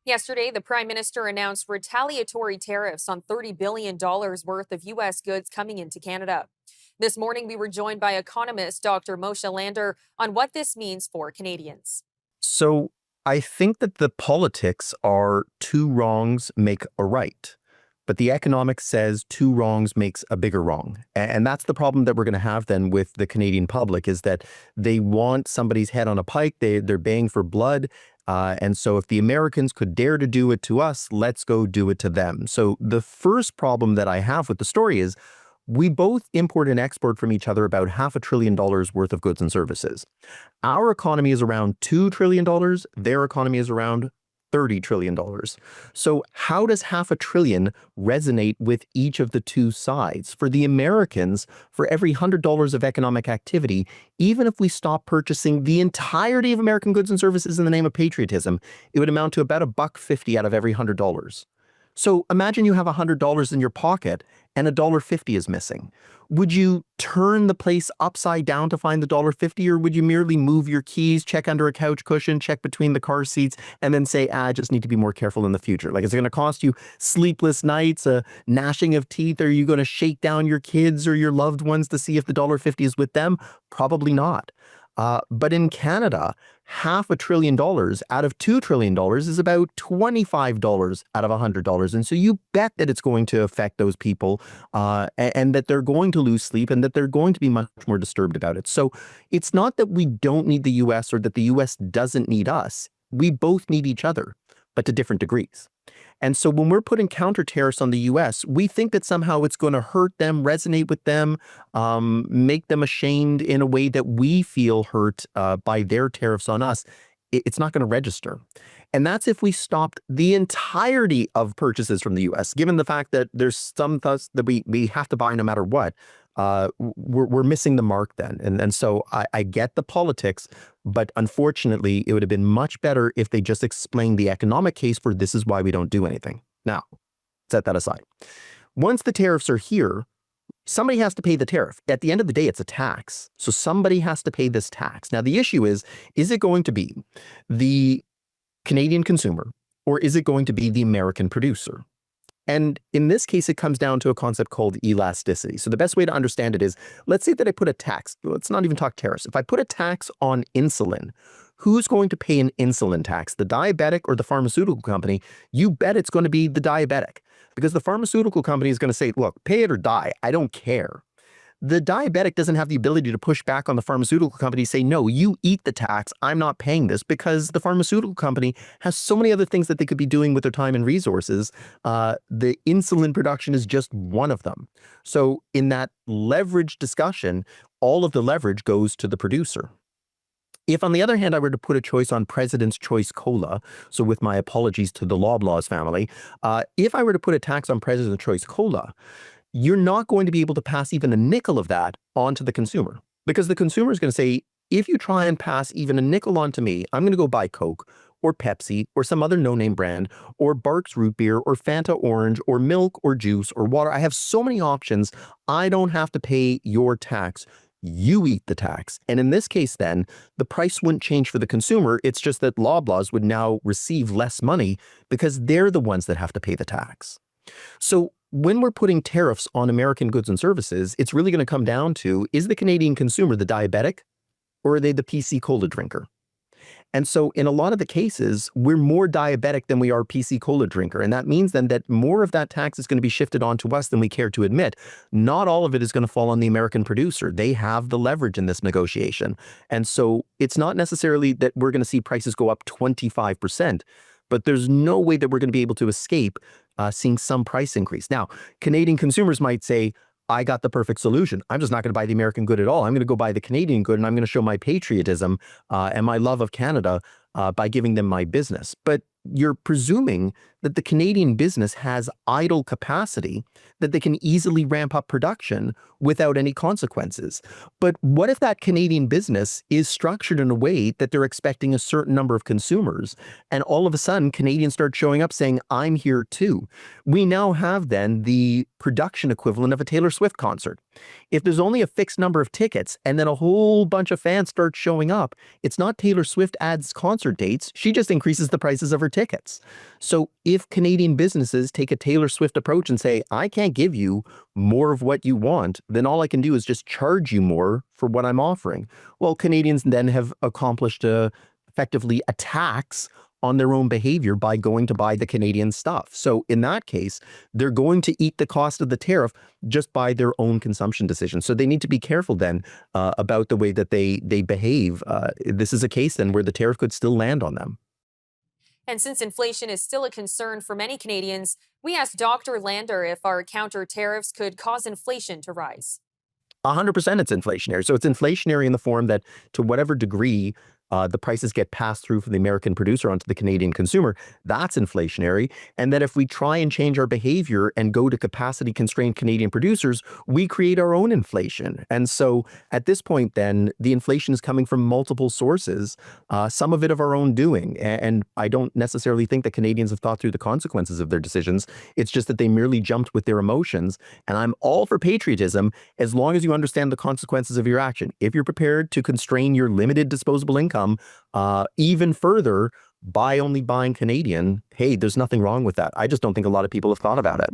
Yesterday, the Prime Minister announced retaliatory tariffs on $30 billion worth of U.S. goods coming into Canada. This morning, we were joined by economist Dr. Moshe Lander on what this means for Canadians. So I think that the politics are two wrongs make a right. But the economics says two wrongs makes a bigger wrong. And that's the problem that we're going to have then with the Canadian public is that they want somebody's head on a pike. They're baying for blood. And so if the Americans could dare to do it to us, let's go do it to them. So the first problem that I have with the story is we both import and export from each other about $500 billion worth of goods and services. Our economy is around $2 trillion. Their economy is around $30 trillion. So how does $500 billion resonate with each of the two sides? For the Americans, for every $100 of economic activity, even if we stop purchasing the entirety of American goods and services in the name of patriotism, it would amount to about $1.50 out of every $100. So imagine you have $100 in your pocket and $1.50 is missing. Would you turn the place upside down to find the $1.50, or would you merely move your keys, check under a couch cushion, check between the car seats, and then say, I just need to be more careful in the future? Like, is it going to cost you sleepless nights, a gnashing of teeth? Are you going to shake down your kids or your loved ones to see if the $1.50 is with them? Probably not. But in Canada, $500 billion out of $2 trillion is about $25 out of $100. And so you bet that it's going to affect those people and that they're going to lose sleep and that they're going to be much more disturbed about it. So it's not that we don't need the U.S. or that the U.S. doesn't need us. We both need each other, but to different degrees. And so when we're putting counter tariffs on the U.S., we think that somehow it's going to hurt them, resonate with them, make them ashamed in a way that we feel hurt by their tariffs on us. It's not going to register. And that's if we stopped the entirety of purchases from the U.S., given the fact that there's some thus that we have to buy no matter what. We're missing the mark then. And so I get the politics, but unfortunately, it would have been much better if they just explained the economic case for this is why we don't do anything. Now, set that aside. Once the tariffs are here, somebody has to pay the tariff. At the end of the day, it's a tax. So somebody has to pay this tax. Now, the issue is it going to be the Canadian consumer or is it going to be the American producer? And in this case, it comes down to a concept called elasticity. So the best way to understand it is, let's say that I put a tax, let's not even talk tariffs. If I put a tax on insulin, who's going to pay an insulin tax, the diabetic or the pharmaceutical company? You bet it's going to be the diabetic, because the pharmaceutical company is going to say, look, pay it or die. I don't care. The diabetic doesn't have the ability to push back on the pharmaceutical company, say, no, you eat the tax. I'm not paying this, because the pharmaceutical company has so many other things that they could be doing with their time and resources. The insulin production is just one of them. So in that leverage discussion, all of the leverage goes to the producer. If, on the other hand, I were to put a choice on President's Choice Cola, so with my apologies to the Loblaws family, if I were to put a tax on President's Choice Cola, you're not going to be able to pass even a nickel of that on to the consumer, because the consumer is going to say, if you try and pass even a nickel on to me, I'm going to go buy Coke or Pepsi or some other no-name brand or Barq's root beer or Fanta orange or milk or juice or water. I have so many options. I don't have to pay your tax. You eat the tax. And in this case, then, the price wouldn't change for the consumer. It's just that Loblaws would now receive less money because they're the ones that have to pay the tax. So when we're putting tariffs on American goods and services, it's really going to come down to, is the Canadian consumer the diabetic or are they the PC Cola drinker? And so in a lot of the cases, we're more diabetic than we are PC Cola drinker. And that means then that more of that tax is going to be shifted onto us than we care to admit. Not all of it is going to fall on the American producer. They have the leverage in this negotiation. And so it's not necessarily that we're going to see prices go up 25%. But there's no way that we're going to be able to escape seeing some price increase. Now, Canadian consumers might say, I got the perfect solution. I'm just not going to buy the American good at all. I'm going to go buy the Canadian good, and I'm going to show my patriotism and my love of Canada by giving them my business. But you're presuming that the Canadian business has idle capacity, that they can easily ramp up production without any consequences. But what if that Canadian business is structured in a way that they're expecting a certain number of consumers, and all of a sudden Canadians start showing up saying, I'm here too? We now have then the production equivalent of a Taylor Swift concert. If there's only a fixed number of tickets and then a whole bunch of fans start showing up, it's not Taylor Swift adds concert dates. She just increases the prices of her tickets. So if Canadian businesses take a Taylor Swift approach and say, I can't give you more of what you want, then all I can do is just charge you more for what I'm offering. Well, Canadians then have accomplished effectively a tax on their own behavior by going to buy the Canadian stuff. So in that case, they're going to eat the cost of the tariff just by their own consumption decisions. So they need to be careful then about the way that they behave. This is a case then where the tariff could still land on them. And since inflation is still a concern for many Canadians, we asked Dr. Lander if our counter tariffs could cause inflation to rise. 100% it's inflationary. So it's inflationary in the form that to whatever degree the prices get passed through from the American producer onto the Canadian consumer, that's inflationary. And that if we try and change our behavior and go to capacity constrained Canadian producers, we create our own inflation. And so at this point, then the inflation is coming from multiple sources, some of it of our own doing. And I don't necessarily think that Canadians have thought through the consequences of their decisions. It's just that they merely jumped with their emotions. And I'm all for patriotism as long as you understand the consequences of your action. If you're prepared to constrain your limited disposable income even further by only buying Canadian, hey, there's nothing wrong with that. I just don't think a lot of people have thought about it.